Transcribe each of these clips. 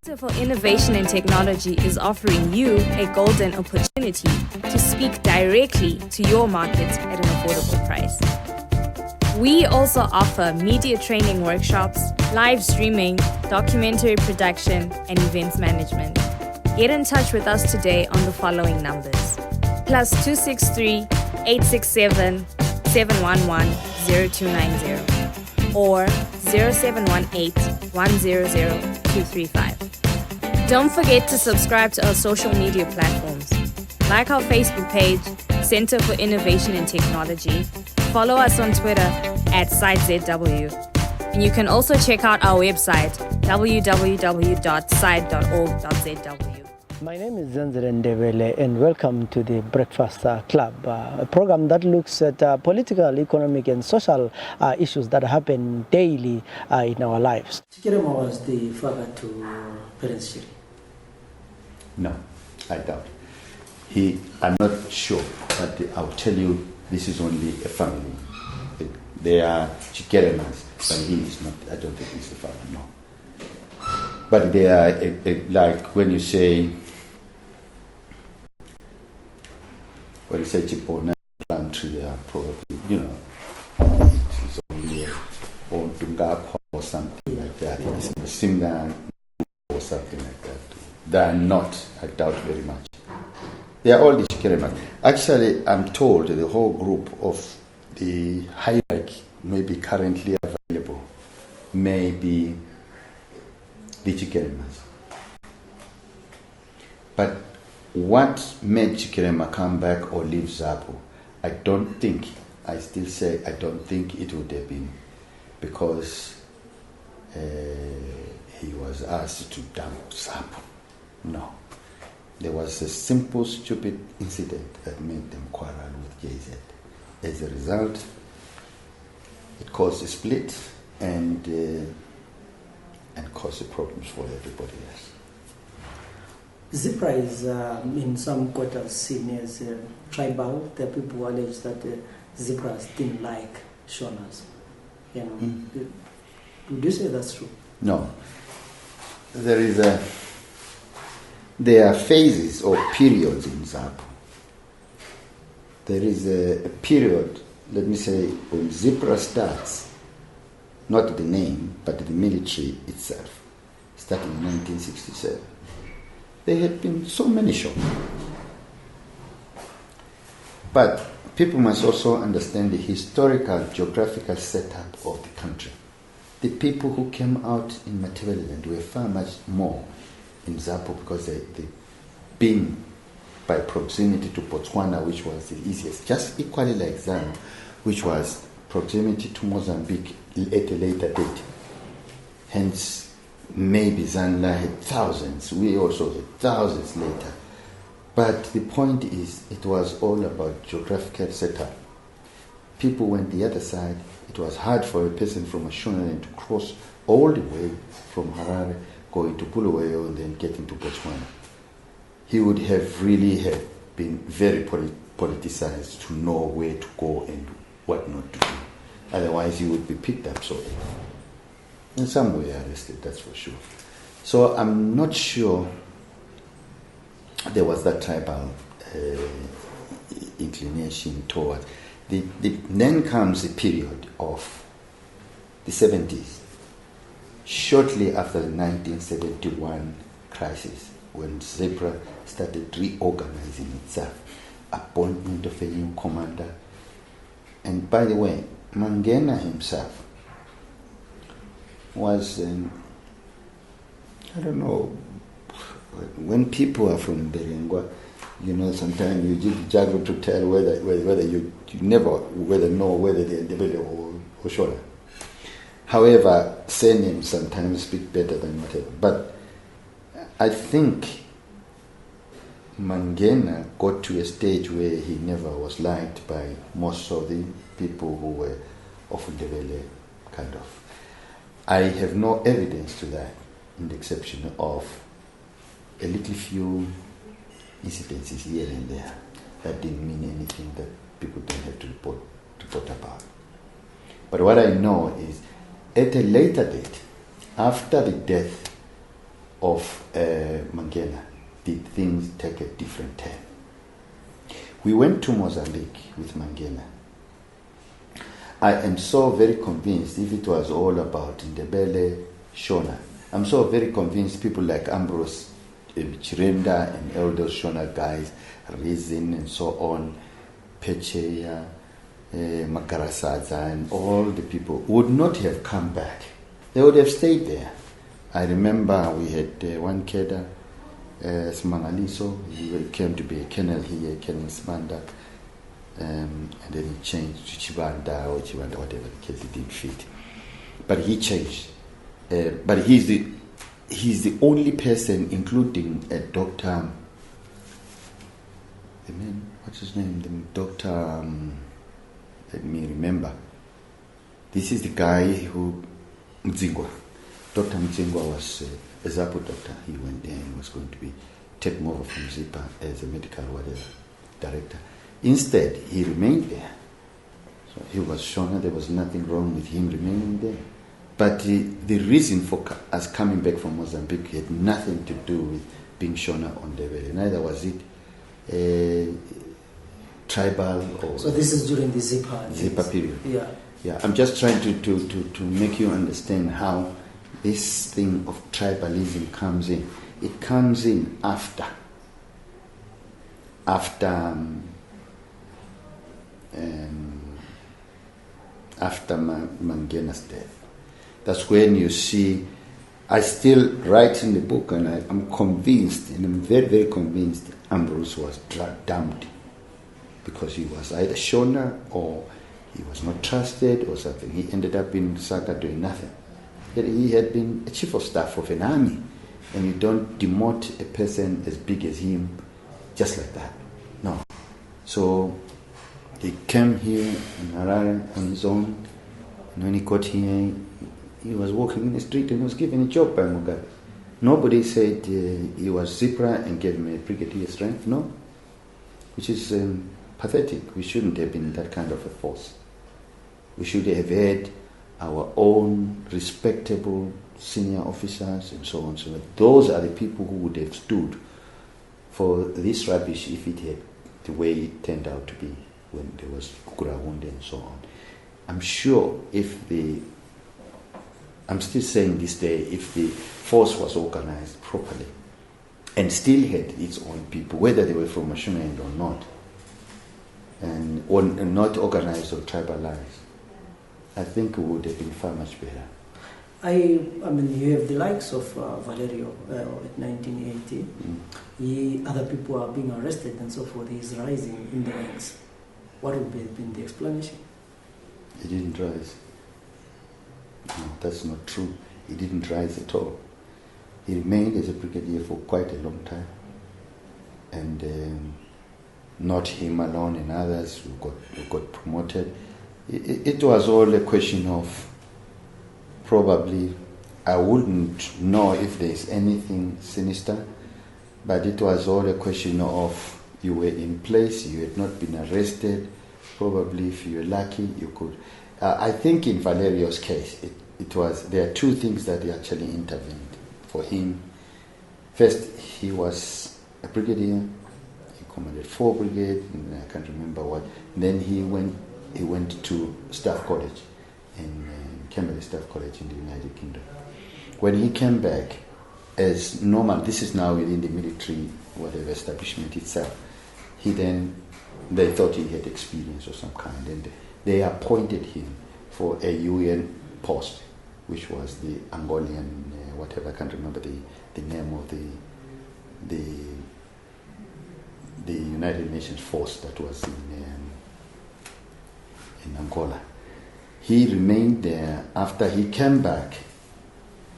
Center for Innovation and Technology is offering you a golden opportunity to speak directly to your market at an affordable price. We also offer media training workshops, live streaming, documentary production, and events management. Get in touch with us today on the following numbers: +263 867 711 0290 or 0718 100 235. Don't forget to subscribe to our social media platforms. Like our Facebook page, Center for Innovation and Technology. Follow us on Twitter @SiteZW. And you can also check out our website, www.site.org.zw. My name is Zenzele Ndebele, and welcome to the Breakfast Club, a program that looks at political, economic, and social issues that happen daily in our lives. Chikirema was the father to Parents Shiri. No, I doubt. I'm not sure, but I'll tell you, this is only a family. They are Chikeremas, but he is not. I don't think he's the father, no. But they are, like when you say Sibhona country, they are probably, it's only or something like that. It's similar or something like that. They are not, I doubt very much. They are all the Chikeremas. Actually, I'm told the whole group of the hierarchy maybe currently available may be the Chikeremas. But what made Chikirema come back or leave ZAPU, I don't think it would have been because he was asked to dump ZAPU. No. There was a simple, stupid incident that made them quarrel with JZ. As a result, it caused a split and caused problems for everybody else. ZPRA is in some quarters seen as tribal. The people allege that ZPRAs didn't like Shonas. Would you say that's true? No. There are phases or periods in ZAPU. There is a period, let me say, when ZPRA starts, not the name, but the military itself, starting in 1967. There had been so many shocks. But people must also understand the historical, geographical setup of the country. The people who came out in Matabeleland were far much more in ZAPU because they've been by proximity to Botswana, which was the easiest, just equally like Zanu, which was proximity to Mozambique at a later date. Hence, maybe Zanla had thousands, we also had thousands later. But the point is, it was all about geographical setup. People went the other side. It was hard for a person from Mashonaland to cross all the way from Harare, going to Bulawayo and then getting to Botswana. He would have really been very politicized to know where to go and what not to do. Otherwise, he would be picked up so in some way arrested, that's for sure. So I'm not sure there was that tribal inclination towards. Then comes the period of the 70s, shortly after the 1971 crisis, when ZPRA started reorganizing itself, appointment of a new commander. And by the way, Mangena himself was, I don't know, when people are from Berengwa, sometimes you just juggle to tell whether you never know whether they're Ndebele or Shona. However, surnames sometimes speak better than whatever. But I think Mangena got to a stage where he never was liked by most of the people who were of Ndebele kind of. I have no evidence to that, in the exception of a little few incidences here and there that didn't mean anything that people don't have to report about. But what I know is, at a later date, after the death of Mangena did things take a different turn. We went to Mozambique with Mangena. I am so very convinced, if it was all about Ndebele, Shona, I'm so very convinced people like Ambrose Chirenda and all those Shona guys, Reason and so on, Pecheya, Makarasadza and all the people would not have come back. They would have stayed there. I remember we had one Keda, Smangaliso, he came to be a colonel here, Colonel Smanda, and then he changed to Chibanda or Chibanda, whatever the case, he didn't fit. But he changed. But he's the only person, including a doctor, what's his name? The doctor, let me remember. This is the guy who, Mzingwa. Dr. Mzingwa was a ZAPU doctor. He went there and was going to be taken over from ZPRA as a medical whatever director. Instead, he remained there. So he was shown there was nothing wrong with him remaining there. But the reason for us coming back from Mozambique had nothing to do with being Shona on Ndebele. Neither was it tribal or... So this is during the ZPRA period. Yeah. Yeah, I'm just trying to make you understand how this thing of tribalism comes in. It comes in after Mangena's death. That's when you see, I still write in the book, and I'm convinced, and I'm very, very convinced, Ambrose was dumped because he was either Shona or he was not trusted or something. He ended up in Lusaka doing nothing. He had been a chief of staff of an army, and you don't demote a person as big as him just like that. No. So he came here in Harare on his own, and when he got here, he was walking in the street and was given a job by Mugabe. Nobody said he was ZPRA and gave him a brigadier's rank, no. Which is pathetic. We shouldn't have been that kind of a force. We should have had our own respectable senior officers and so on. So those are the people who would have stood for this rubbish if it had the way it turned out to be when there was Kukurawunde and so on. I'm sure I'm still saying this day, if the force was organized properly and still had its own people, whether they were from Mashonaland or not, and not organized or tribalized, I think it would have been far much better. I mean, you have the likes of Valerio at 1980. Other people are being arrested and so forth. He's rising in the ranks. What would have been the explanation? He didn't rise. No, that's not true. He didn't rise at all. He remained as a brigadier for quite a long time. And not him alone and others who got promoted. It was all a question of probably, I wouldn't know if there's anything sinister, but it was all a question of you were in place, you had not been arrested, probably if you were lucky, you could. I think in Valerio's case, there are two things that actually intervened for him. First, he was a brigadier, he commanded 4 brigades, and I can't remember what. Then he went to Staff College, in Kimberley Staff College in the United Kingdom. When he came back, as normal, this is now within the military, whatever establishment itself, they thought he had experience of some kind, and they appointed him for a UN post, which was the Angolan, whatever, I can't remember the name of the United Nations force that was in Angola. He remained there. After he came back,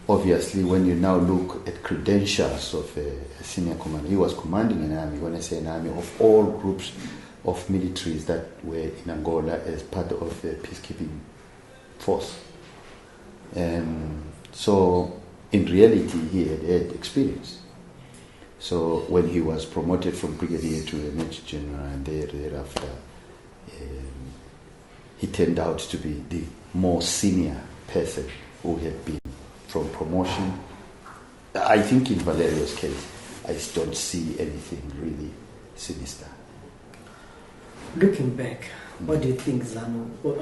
obviously when you now look at credentials of a senior commander, he was commanding an army, when I say an army, of all groups of militaries that were in Angola as part of the peacekeeping force. So in reality he had experience. So when he was promoted from brigadier to a major general, and thereafter he turned out to be the more senior person who had been from promotion I think in Valerio's case, I don't see anything really sinister. Looking back, what do you think ZAPO or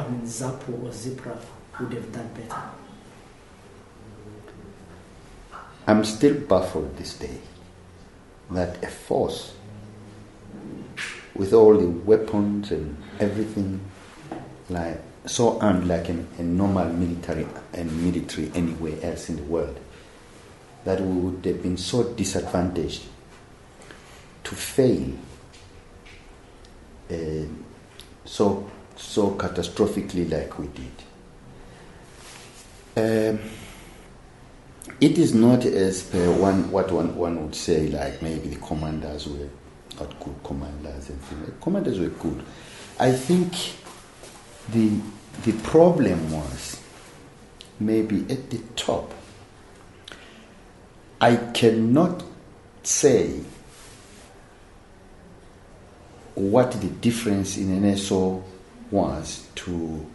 ZPRA would have done better? I'm still baffled this day that a force with all the weapons and everything, like so armed like a normal military anywhere else in the world, that we would have been so disadvantaged to fail so catastrophically like we did. It is not as per what one would say, like maybe the commanders were not good commanders and things. The commanders were good. I think the problem was maybe at the top. I cannot say what the difference in NSO was to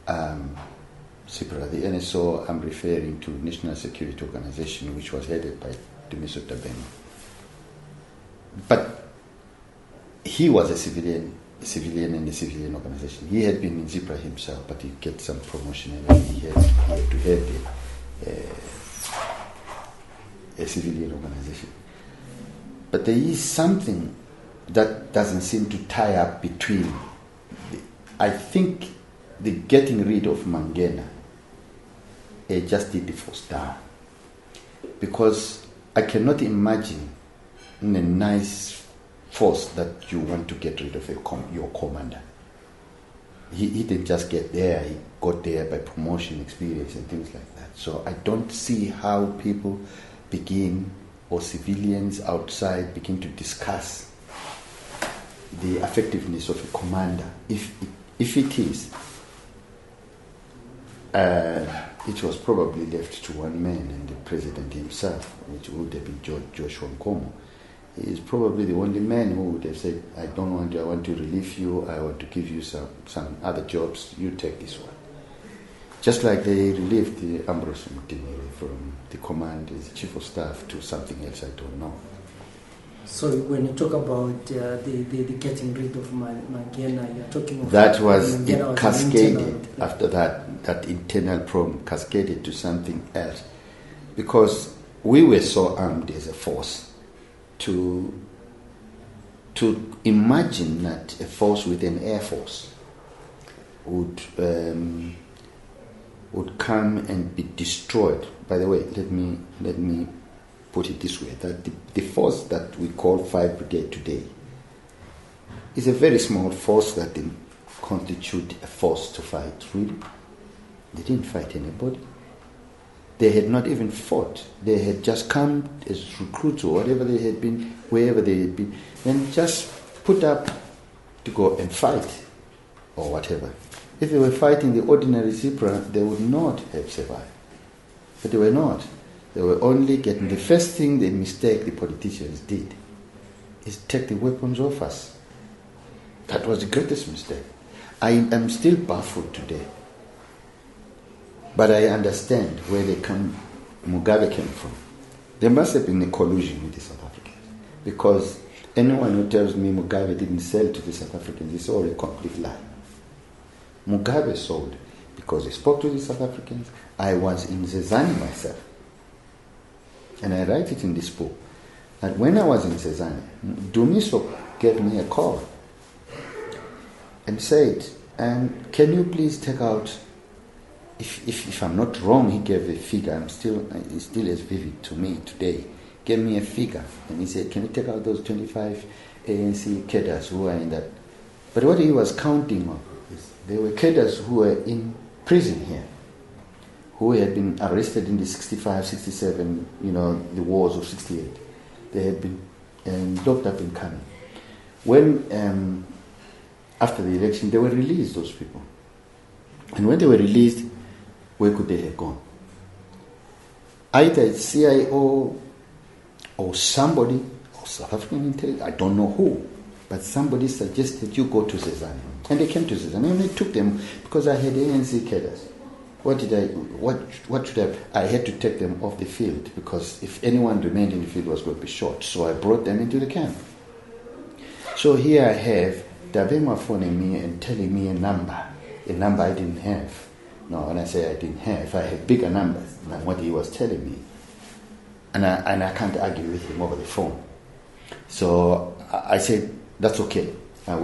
ZPRA. The NSO I'm referring to, National Security Organization, which was headed by Dumiso Tabeno. But he was a civilian in the civilian organization. He had been in ZPRA himself, but he get some promotion and he had to head a civilian organization. But there is something that doesn't seem to tie up between. I think the getting rid of Mangena just did the force down. Because I cannot imagine in a nice force that you want to get rid of your commander. He didn't just get there, he got there by promotion, experience and things like that. So I don't see how people begin, or civilians outside begin to discuss the effectiveness of a commander. If it is, it was probably left to one man, and the president himself, which would have been Joshua Nkomo. He is probably the only man who would have said, I want to relieve you, I want to give you some other jobs, you take this one. Just like they relieved the Ambrose Mutimiri from the command as chief of staff to something else, I don't know. So when you talk about the getting rid of Mangena, you're talking about... That was, it cascaded after that internal problem cascaded to something else. Because we were so armed as a force to imagine that a force with an air force would come and be destroyed. By the way, let me put it this way, that the force that we call 5 Brigade today is a very small force that didn't constitute a force to fight, really. They didn't fight anybody. They had not even fought. They had just come as recruits or whatever they had been, wherever they had been, and just put up to go and fight or whatever. If they were fighting the ordinary ZPRA, they would not have survived. But they were not. They were only getting... The first thing, the mistake the politicians did is take the weapons off us. That was the greatest mistake. I am still baffled today. But I understand where Mugabe came from. There must have been a collusion with the South Africans. Because anyone who tells me Mugabe didn't sell to the South Africans is all a complete lie. Mugabe sold because he spoke to the South Africans. I was in Zenzele myself. And I write it in this book, that when I was in Zenzele, Dumiso gave me a call and said, can you please take out, if I'm not wrong, he gave a figure, it's still as vivid to me today, gave me a figure, and he said, can you take out those 25 ANC cadres who are in that? But what he was counting on is there were cadres who were in prison here, who had been arrested in the 65, 67, the wars of 68. They had been locked up in Kano. When, after the election, they were released, those people. And when they were released, where could they have gone? Either it's CIO or somebody, or South African intelligence, I don't know who, but somebody suggested you go to Zenzele. And they came to Zenzele, and they took them because I had ANC cadres. What should I had to take them off the field, because if anyone remained in the field was going to be shot. So I brought them into the camp. So here I have Dabema phoning me and telling me a number I didn't have. No, when I say I didn't have, I had bigger numbers than what he was telling me. And I can't argue with him over the phone. So I said, that's okay. I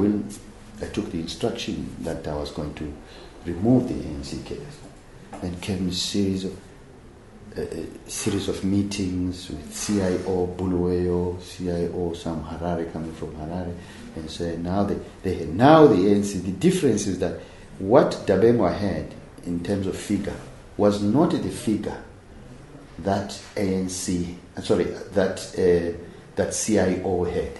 took the instruction that I was going to remove the ANC cadres. And came a series of meetings with CIO Buluwayo, CIO Sam Harare coming from Harare, and so now the ANC. The difference is that what Dabema had in terms of figure was not the figure that that CIO had.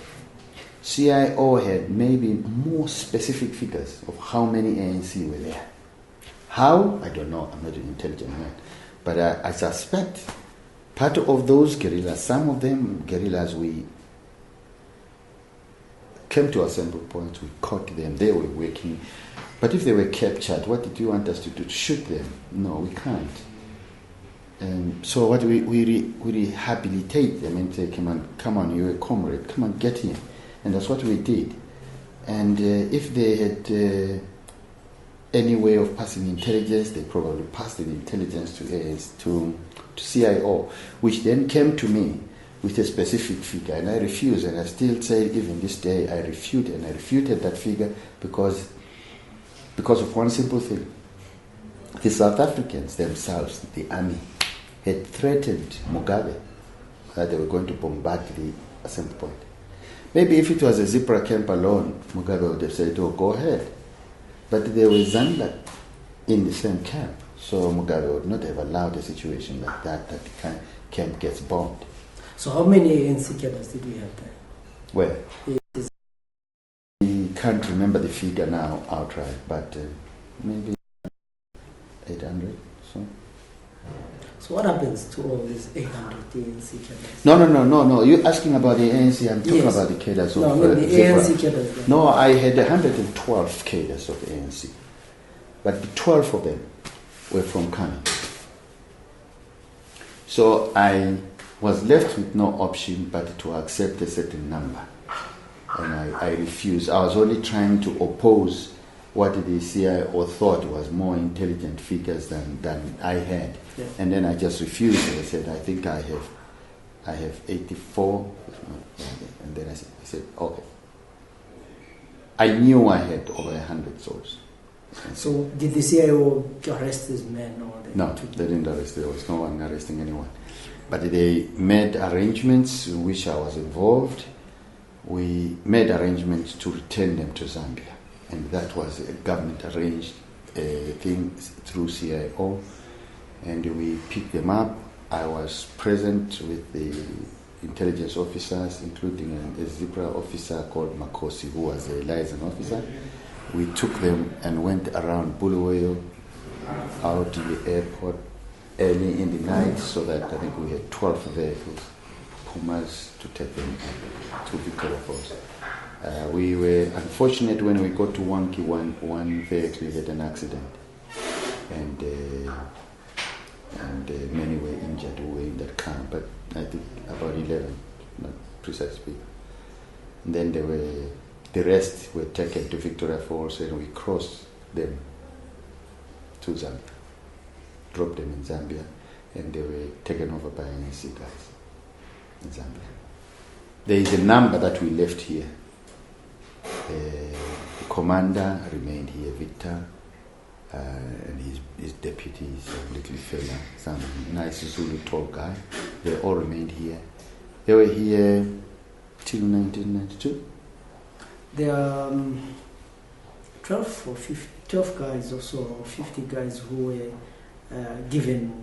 CIO had maybe more specific figures of how many ANC were there. How? I don't know. I'm not an intelligent man. But I suspect part of those guerrillas, some of them guerrillas, we came to assembly point, we caught them, they were working. But if they were captured, what did you want us to do? To shoot them? No, we can't. And so what we rehabilitate them and say, come on, you're a comrade, come on, get him. And that's what we did. And if they had any way of passing intelligence, they probably passed the intelligence to CIO, which then came to me with a specific figure, and I refused, and I still say even this day I refuted that figure because of one simple thing. The South Africans themselves, the army, had threatened Mugabe that they were going to bombard the assembly point. Maybe if it was a ZPRA camp alone, Mugabe would have said, oh, go ahead. But there was Zanda in the same camp, so Mugabe would not have allowed a situation like that the camp gets bombed. So how many ANC cadres did we have there? Where? I can't remember the figure now outright, but maybe 800. So what happens to all these 800 ANC cadres? No. You're asking about the ANC. I'm talking about the cadres of the ANC cadres. No, I had 112 cadres of ANC, but 12 of them were from Kano. So I was left with no option but to accept a certain number, and I refused. I was only trying to oppose what the CIO thought was more intelligent figures than I had. Yeah. And then I just refused, and I said, I think I have 84, and then I said, okay. I knew I had over 100 souls. So did the CIO arrest these men? No, they didn't arrest. There was no one arresting anyone. But they made arrangements in which I was involved. We made arrangements to return them to Zambia. And that was a government arranged thing through CIO. And we picked them up. I was present with the intelligence officers, including a ZPRA officer called Makosi, who was a liaison officer. We took them and went around Bulawayo, out to the airport early in the night, so that I think we had 12 vehicles, Pumas, to take them to Victoria Falls. We were unfortunate when we got to Wanki, one vehicle had an accident, and many were injured who were in that car, but I think about 11, not precisely. And then the rest were taken to Victoria Falls, and we crossed them to Zambia, dropped them in Zambia, and they were taken over by ANC guys in Zambia. There is a number that we left here. The commander remained here, Victor, and his deputy is a little fella, some nice Zulu tall guy. They all remained here. They were here till 1992. There are 12 guys or so, 50 guys who were given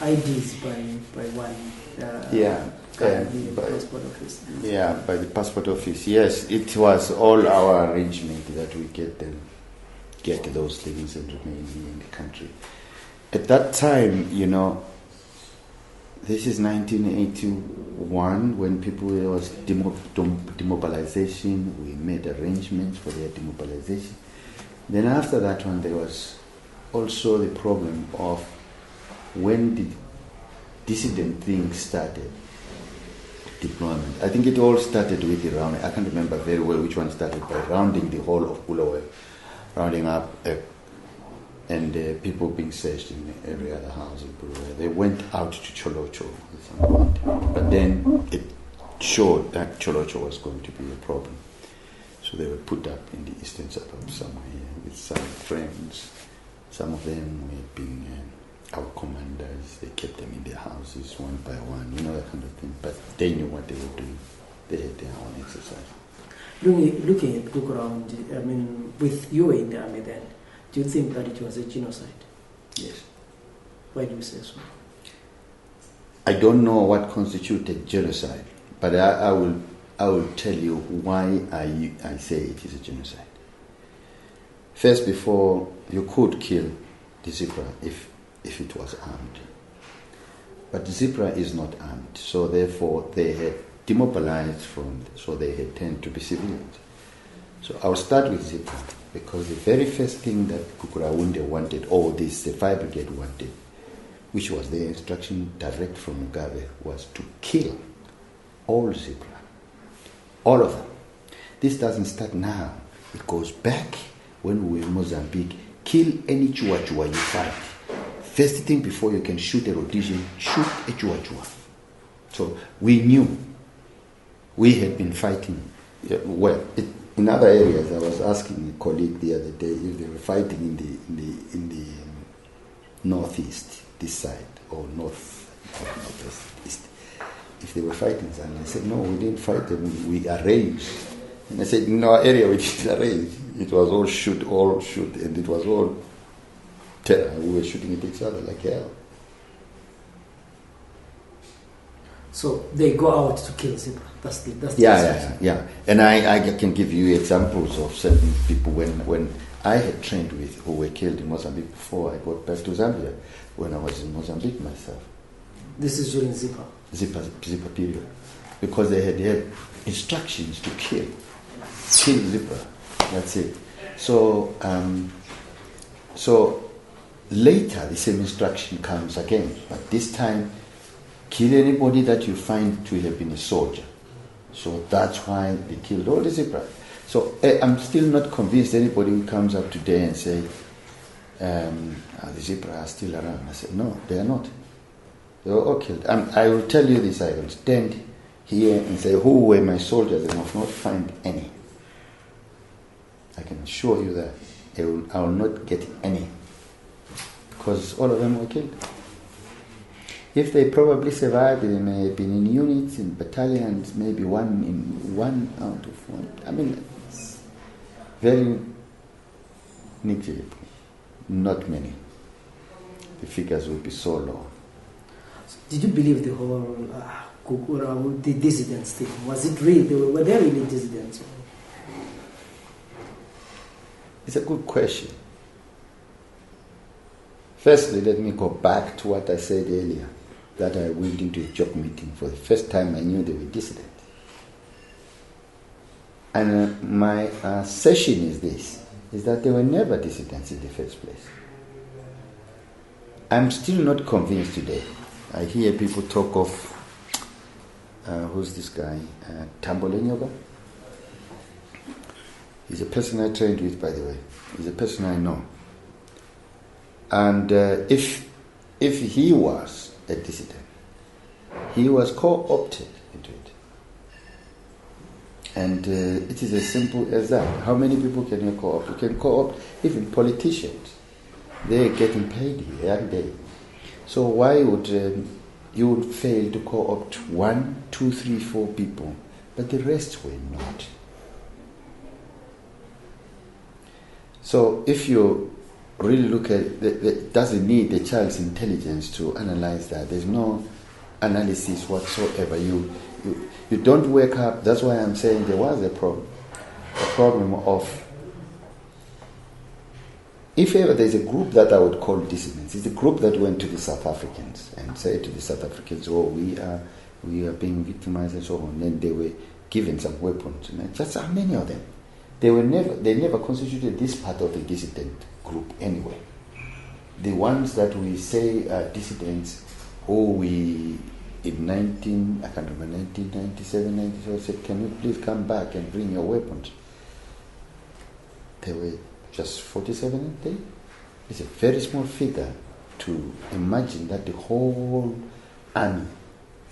IDs by one. The passport office. Yeah, by the passport office. Yes, it was all our arrangement that we get those things and remain here in the country. At that time, this is 1981 when there was demobilization. We made arrangements for their demobilization. Then after that one, there was also the problem of when the dissident thing started, deployment. I think it all started with the rounding. I can't remember very well which one started by rounding the whole of Bulawayo, rounding up and people being searched in every other house in Bulawayo. They went out to Cholocho, but then it showed that Cholocho was going to be a problem. So they were put up in the eastern suburbs somewhere with some friends. Some of them had been our commanders. They kept them in their houses one by one, that kind of thing. But they knew what they were doing. They had their own exercise. Looking at Gukurand, with you in the army then, do you think that it was a genocide? Yes. Why do you say so? I don't know what constituted genocide, but I will tell you why I say it is a genocide. First, before you could kill the ZPRA if it was armed. But the ZPRA is not armed, so therefore they had demobilized so they had turned to be civilians. So I'll start with ZPRA, because the very first thing that Kukurawunde wanted, or the Fire Brigade wanted, which was their instruction direct from Mugabe, was to kill all ZPRA. All of them. This doesn't start now. It goes back when we were in Mozambique. Kill any chua-chua you find. First thing before you can shoot a Rhodesian, shoot a chua-chua. So we knew we had been fighting. In other areas, I was asking a colleague the other day if they were fighting in the northeast, this side, or northeast. If they were fighting, and I said, no, we didn't fight them, we arranged. And I said, in our area we didn't arrange. It was all shoot, and it was all terror. We were shooting at each other like hell. So they go out to kill ZPRA. That's the yeah. And I can give you examples of certain people when I had trained with who were killed in Mozambique before I got back to Zambia, when I was in Mozambique myself. This is during ZPRA? ZPRA period. Because they had instructions to kill ZPRA. That's it. So later the same instruction comes again, but this time kill anybody that you find to have been a soldier. So that's why they killed all the ZPRA. So I'm still not convinced anybody who comes up today and say the ZPRA are still around. I said, no, they are not. They were all killed. I will tell you this, I will stand here and say, who were my soldiers? And I will not find any. I can assure you that. I will not get any. Because all of them were killed. If they probably survived, they may have been in units, in battalions, maybe one out of one. I mean, it's very negligible. Not many. The figures will be so low. Did you believe the whole the dissidents thing? Was it real? Were they really dissidents? It's a good question. Firstly, let me go back to what I said earlier, that I went into a job meeting. For the first time I knew they were dissidents. And my assertion is that they were never dissidents in the first place. I'm still not convinced today. I hear people talk of, who's this guy? Tambole Nyoga. He's a person I trained with, by the way. He's a person I know. And if he was a dissident, he was co-opted into it. And it is as simple as that. How many people can you co-opt? You can co-opt even politicians. They're getting paid here, aren't they? So why would you would fail to co-opt 1, 2, 3, 4 people, but the rest were not? So if you really look at it, doesn't need the child's intelligence to analyze that. There's no analysis whatsoever. You don't wake up. That's why I'm saying there was a problem of, if ever there's a group that I would call dissidents, it's a group that went to the South Africans and said to the South Africans, oh, we are being victimized and so on. And then they were given some weapons. And just how many of them? They never constituted this part of the dissident group anyway. the ones that we say are dissidents, who we in 1997, 97 said, can you please come back and bring your weapons? There were just 47 a day. It's a very small figure to imagine that the whole army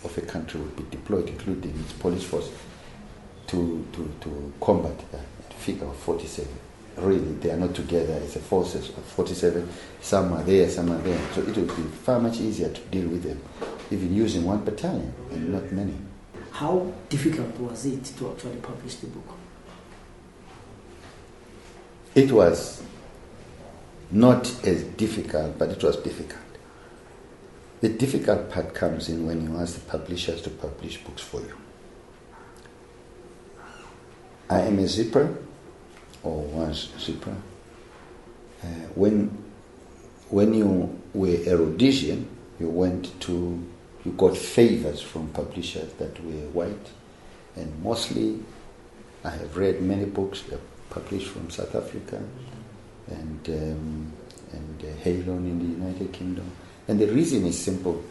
of a country would be deployed, including its police force, to combat that figure of 47. Really, they are not together as a forces of 47. Some are there, some are there. So it would be far much easier to deal with them, even using one battalion and not many. How difficult was it to actually publish the book? It was not as difficult, but it was difficult. The difficult part comes in when you ask the publishers to publish books for you. I am a ZPRA, or was ZPRA. When you were a Rhodesian, you got favors from publishers that were white, and mostly I have read many books that are published from South Africa and Halon in the United Kingdom. And the reason is simple.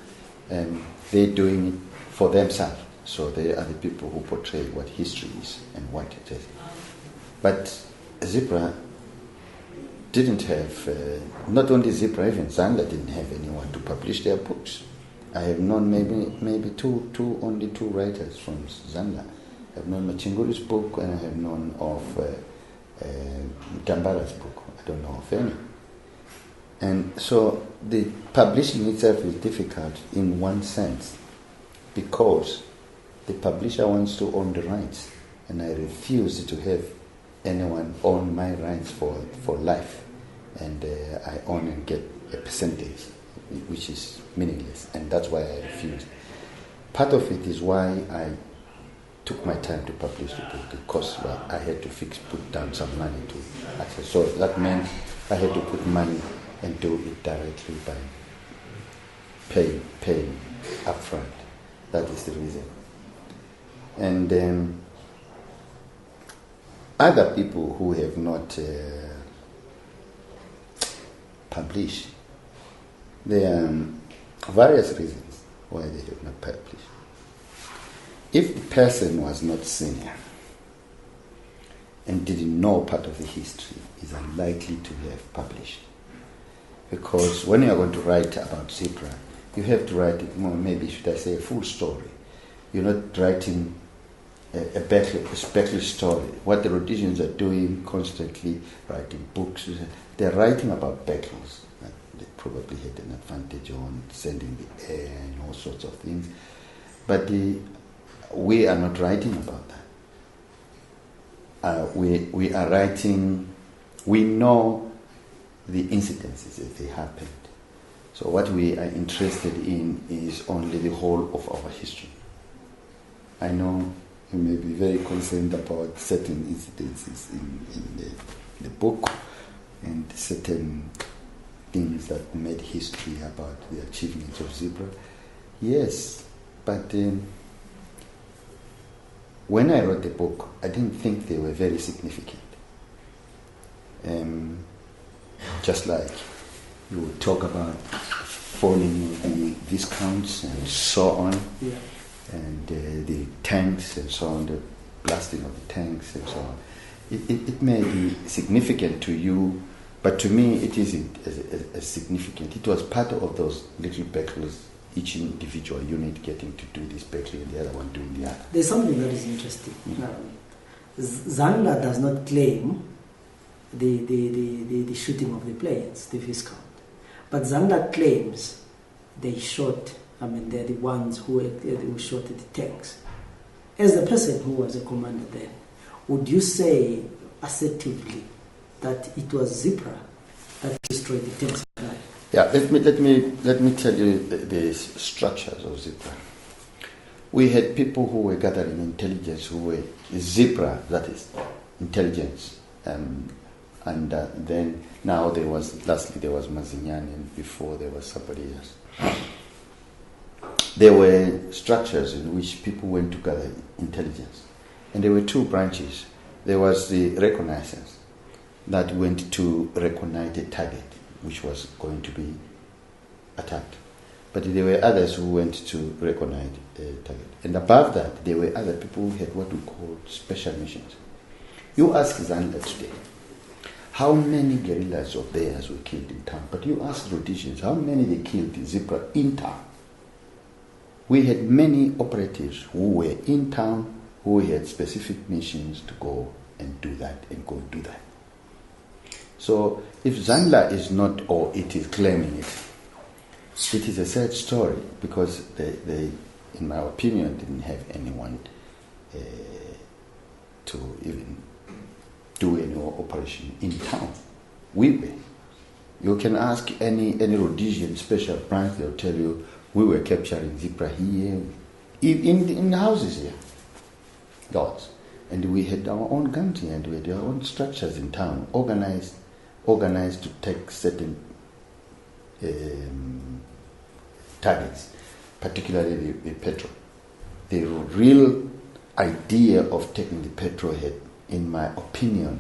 They're doing it for themselves. So they are the people who portray what history is and what it is. But ZPRA didn't have, not only ZPRA, even Zandla didn't have anyone to publish their books. I have known maybe only two writers from Zandla. I have known Machinguli's book, and I have known of Tambara's book. I don't know of any. And so the publishing itself is difficult in one sense, because the publisher wants to own the rights, and I refuse to have anyone own my rights for life, and I own and get a percentage, which is meaningless, and that's why I refused. Part of it is why I took my time to publish the book, because I had to put down some money to access. So that meant I had to put money and do it directly by paying upfront. That is the reason. And other people who have not published, there are various reasons why they have not published. If the person was not senior and didn't know part of the history, is unlikely to have published. Because when you are going to write about ZPRA, you have to write it more, maybe should I say a full story. You're not writing a backlist story. What the Rhodesians are doing constantly, writing books, they're writing about battles. They probably had an advantage on sending the air and all sorts of things. But we are not writing about that. We are writing, we know the incidences as they happened. So what we are interested in is only the whole of our history. I know you may be very concerned about certain incidences in the book and certain things that made history about the achievements of ZPRA. Yes, but when I wrote the book, I didn't think they were very significant. Just like you would talk about falling the Viscounts and so on, yeah, and the tanks and so on, the blasting of the tanks and so on. It may be significant to you, but to me it isn't as significant. It was part of those little battles, each individual unit getting to do this battle and the other one doing the other. There's something that is interesting. Zandla does not claim the shooting of the planes, the Viscount. But Zandla claims they shot, they're the ones who shot at the tanks. As the person who was a commander then, would you say assertively that it was ZPRA that destroyed the tanks? Yeah, let me tell you the structures of ZPRA. We had people who were gathering intelligence who were ZPRA, that is intelligence, and then now lastly there was Mazinyane, and before there was somebody else. There were structures in which people went to gather intelligence, and there were two branches. There was the reconnaissance that went to recognize a target, which was going to be attacked. But there were others who went to recognize a target. And above that, there were other people who had what we call special missions. You ask Zandla today, how many guerrillas of theirs were killed in town? But you ask Rhodesians, how many they killed in ZPRA in town? We had many operatives who were in town, who had specific missions to go and do that, and go and do that. So if Zandla is not, or it is claiming it, it is a sad story, because they, in my opinion, didn't have anyone to even do any operation in town. We were. You can ask any Rhodesian special branch, they'll tell you, we were capturing ZPRA here, in the houses here, lots. And we had our own country, and we had our own structures in town, organized to take certain targets, particularly the petrol. The real idea of taking the petrol had, in my opinion,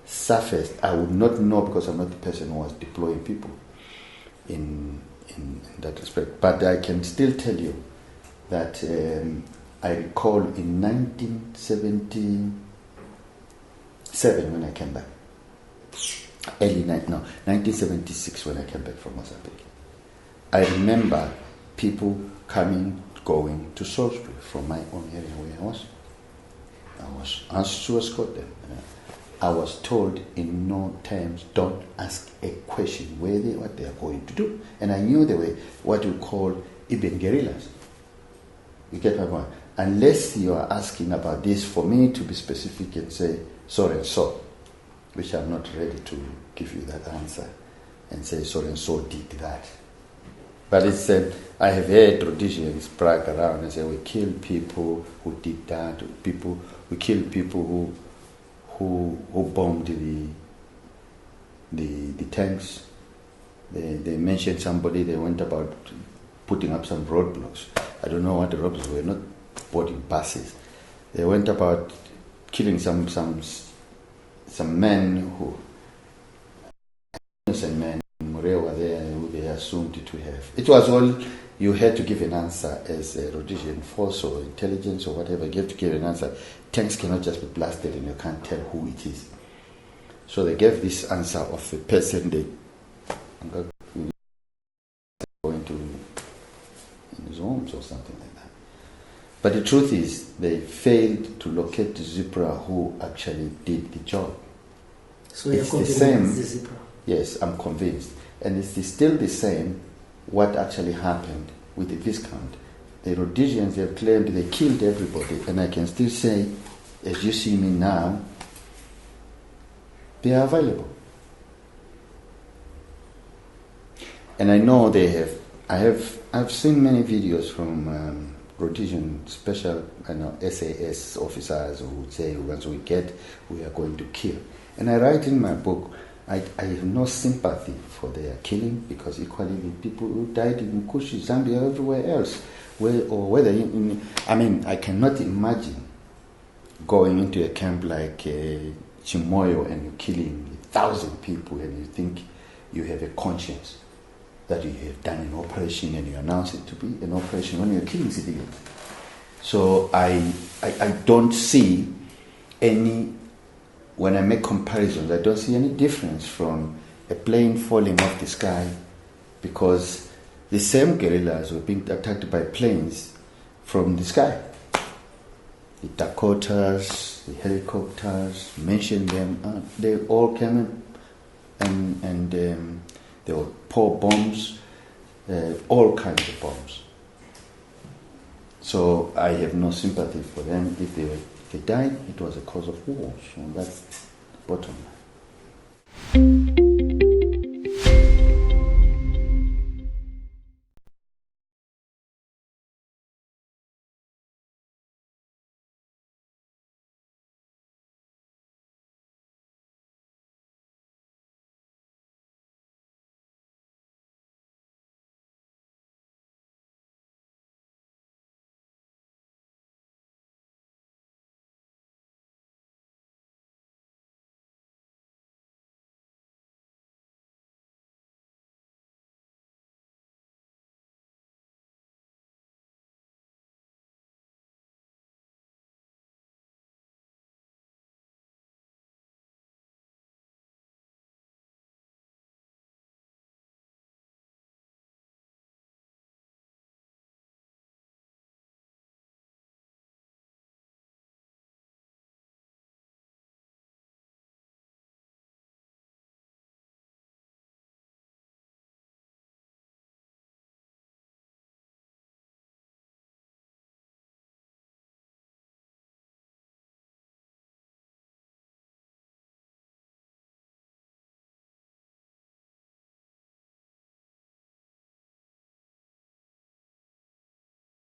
surfaced. I would not know, because I'm not the person who was deploying people in that respect. But I can still tell you that I recall in 1977 when I came back, 1976 when I came back from Mozambique, I remember people going to Salisbury from my own area where I was. I was asked to escort them. I was told in no terms, don't ask a question what they are going to do. And I knew they were what we call even guerrillas. You get my point? Unless you are asking about this for me to be specific and say so and so, which I'm not ready to give you that answer and say so and so did that. But it's I have heard Rhodesians brag around and say we killed people who did that, we killed people who bombed the tanks. They mentioned somebody, they went about putting up some roadblocks. I don't know what the roadblocks were, not boarding buses. They went about killing some men who, innocent men in Morea were there, who they assumed to have. It was all, you had to give an answer as a Rhodesian force or intelligence or whatever. You have to give an answer. Tanks cannot just be blasted and you can't tell who it is. So they gave this answer of a person they going to in his homes or something like that. But the truth is, they failed to locate the ZPRA who actually did the job. So you're it's the convinced same. it's the ZPRA? Yes, I'm convinced. And it's still the same what actually happened with the Viscount. The Rhodesians have claimed they killed everybody, and I can still say, as you see me now, they are available. And I know they have. I've seen many videos from Rhodesian special SAS officers who would say, once we are going to kill. And I write in my book, I have no sympathy for their killing, because equally the people who died in Kushi, Zambia, everywhere else, I cannot imagine going into a camp like Chimoyo and you're killing 1,000 people and you think you have a conscience that you have done an operation and you announce it to be an operation when you're killing civilians. So I don't see any, when I make comparisons, I don't see any difference from a plane falling off the sky, because the same guerrillas were being attacked by planes from the sky. The Dakotas, the helicopters, mention them, they all came in and they were pour bombs, all kinds of bombs. So I have no sympathy for them. If they died, it was a cause of war. So that's the bottom line.